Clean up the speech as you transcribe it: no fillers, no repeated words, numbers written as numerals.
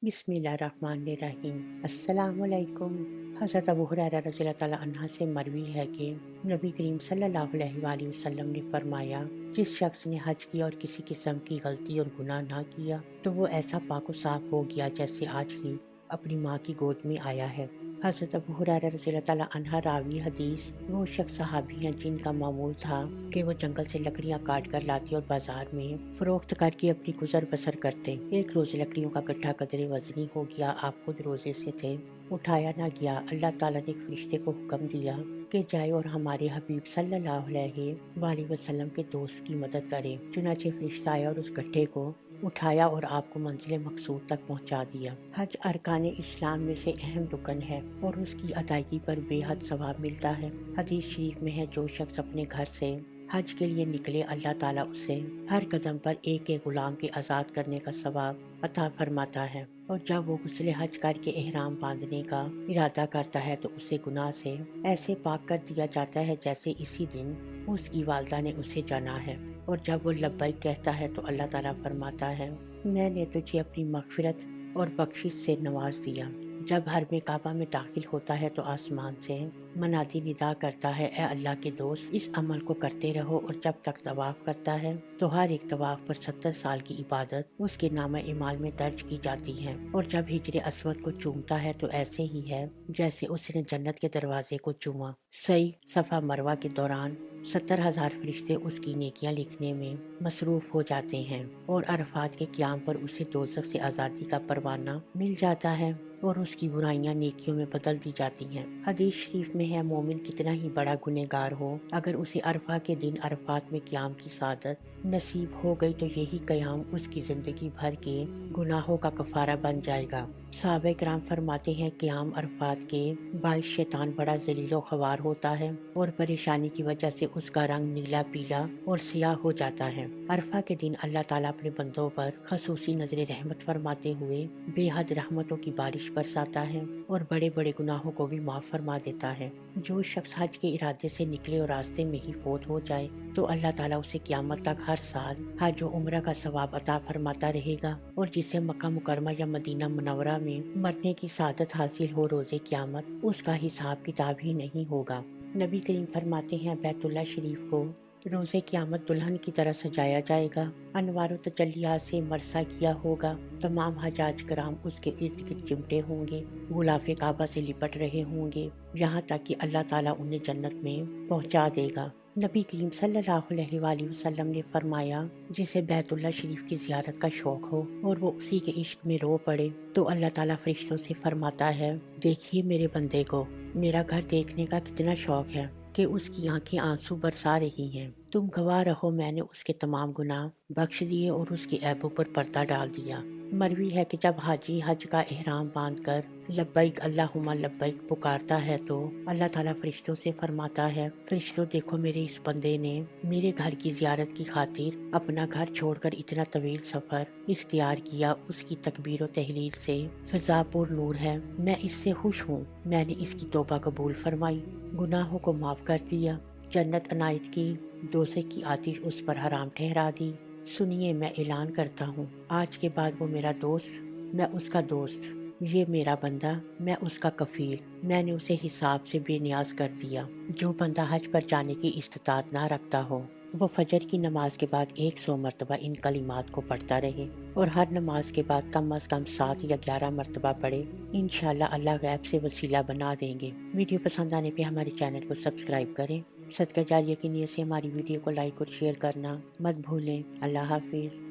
बिस्मिल्लाहिर्रहमानिर्रहीम। अस्सलामुअलैकुम। हज़रत अबू हुरैरा रज़ियल्लाहु ताला अन्हा से मरवी है कि नबी करीम सल्लल्लाहु अलैहि वसल्लम ने फरमाया, जिस शख्स ने हज किया और किसी किस्म की गलती और गुनाह ना किया तो वो ऐसा पाक व साफ हो गया जैसे आज ही अपनी माँ की गोद में आया है। हज़रत अबू हुरैरा रज़ियल्लाहु ताला अन्हा रावी हदीस वो शख्स सहाबी हैं जिनका मामूल था कि वो जंगल से लकड़ियाँ काट कर लाते और बाजार में फरोख्त करके अपनी गुजर बसर करते। एक रोज लकड़ियों का गट्ठा कदरे वजनी हो गया। आप खुद रोजे से थे, उठाया ना गया। अल्लाह ताला ने एक फरिश्ते को हुक्म दिया कि जाए और हमारे हबीब सल्लल्लाहु अलैहि वसल्लम के दोस्त की मदद करे। चुनाचे फरिश्ता आया और उस गट्ठे को उठाया और आपको मंजिल मकसूद तक पहुंचा दिया। हज अरकान इस्लाम में से अहम रुकन है और उसकी अदायगी पर बेहद सवाब मिलता है। हदीस शरीफ में है, जो शख्स अपने घर से हज के लिए निकले अल्लाह ताला उसे हर कदम पर एक एक गुलाम के आज़ाद करने का सवाब अता फरमाता है। और जब वो गुस्ले हज करके एहराम बांधने का इरादा करता है तो उसे गुनाह से ऐसे पाक कर दिया जाता है जैसे इसी दिन उसकी वालदा ने उसे जाना है। और जब वो लब्बैक कहता है तो अल्लाह ताला फरमाता है, मैंने तुझे अपनी मगफिरत और बख्शिश से नवाज दिया। जब हर में काबा में दाखिल होता है तो आसमान से मनादी निदा करता है, ए अल्लाह के दोस्त, इस अमल को करते रहो। और जब तक तवाफ करता है तो हर एक तवाफ पर 70 साल की इबादत उसके नामा इमाल में दर्ज की जाती है। और जब हिजरे अस्वद को चूमता है तो ऐसे ही है जैसे उसने जन्नत के दरवाजे को चूमा। सही सफा मरवा के दौरान 70,000 फरिश्ते उसकी नेकियां लिखने में मसरूफ हो जाते हैं और अरफात के क़याम पर उसे दोज़ख से आज़ादी का परवाना मिल जाता है और उसकी बुराइयां नेकियों में बदल दी जाती हैं। हदीस शरीफ में है, मोमिन कितना ही बड़ा गुनहगार हो, अगर उसे अरफा के दिन अरफात में क़याम की सादत नसीब हो गई तो यही क़याम उसकी ज़िंदगी भर के गुनाहों का कफ़ारा बन जाएगा। सहाबा किराम फरमाते हैं, क़याम अरफात के बाइस शैतान बड़ा ज़लीलो ख्वार होता है और परेशानी की वजह से उसका रंग नीला पीला और सियाह हो जाता है। अरफा के दिन अल्लाह ताला अपने बंदों पर खसूसी नजर रहमत फरमाते हुए बेहद रहमतों की बारिश बरसाता है और बड़े बड़े गुनाहों को भी माफ़ फरमा देता है। जो शख्स हज के इरादे से निकले और रास्ते में ही फौत हो जाए तो अल्लाह ताला उसे क़यामत तक हर साल हज और उम्रा का सवाब अता फरमाता रहेगा। और जिसे मक्का मुकरमा या मदीना मुनव्वरा में मरने की सादत हासिल हो, रोज़े क़यामत उसका हिसाब किताब ही नहीं होगा। नबी करीम फरमाते हैं, बैतुल्लाह शरीफ को रोज़े क़यामत दुल्हन की तरह सजाया जाएगा। अनवार तजल्लियात से मरसा किया होगा। तमाम हजाज कराम उसके इर्द गिर्द चिमटे होंगे, गुलाफ़े काबा से लिपट रहे होंगे, यहाँ तक कि अल्लाह ताला उन्हें जन्नत में पहुँचा देगा। नबी करीम सल्लल्लाहु अलैहि वसल्लम ने फरमाया, जिसे बैतुल्लाह शरीफ की ज़ियारत का शौक़ हो और वो उसी के इश्क में रो पड़े तो अल्लाह ताला फरिश्तों से फरमाता है, देखिए मेरे बंदे को मेरा घर देखने का कितना शौक़ है कि उसकी आंखें आंसू बरसा रही हैं। तुम गवाह रहो, मैंने उसके तमाम गुनाह बख्श दिए और उसके ऐबों पर पर्दा डाल दिया। मरवी है कि जब हाजी हज का एहराम बांधकर लब्बैक अल्लाहुम्मा लब्बैक पुकारता है तो अल्लाह ताला फरिश्तों से फरमाता है, फरिश्तों देखो मेरे इस बंदे ने मेरे घर की ज़ियारत की खातिर अपना घर छोड़कर इतना तवील सफ़र इख्तियार किया। उसकी तकबीर और तहलील से फ़िज़ा पुर नूर है। मैं इससे खुश हूँ। मैंने इसकी तौबा कबूल फरमाई, गुनाहों को माफ़ कर दिया, जन्नत अनायत की, दोज़ख की आतिश उस पर हराम ठहरा दी। सुनिए, मैं ऐलान करता हूँ, आज के बाद वो मेरा दोस्त, मैं उसका दोस्त, ये मेरा बंदा, मैं उसका कफ़ील। मैंने उसे हिसाब से बेनियाज कर दिया। जो बंदा हज पर जाने की इस्तिताअत ना रखता हो वो फजर की नमाज के बाद 100 मरतबा इन कलिमात को पढ़ता रहे और हर नमाज के बाद कम अज़ कम 7 या 11 मरतबा पढ़े। इंशाअल्लाह अल्लाह गैब से वसीला बना देंगे। वीडियो पसंद आने पे हमारे चैनल को सब्सक्राइब करें। सदका जारिया की नीयत से हमारी वीडियो को लाइक और शेयर करना मत भूलें। अल्लाह हाफिज़।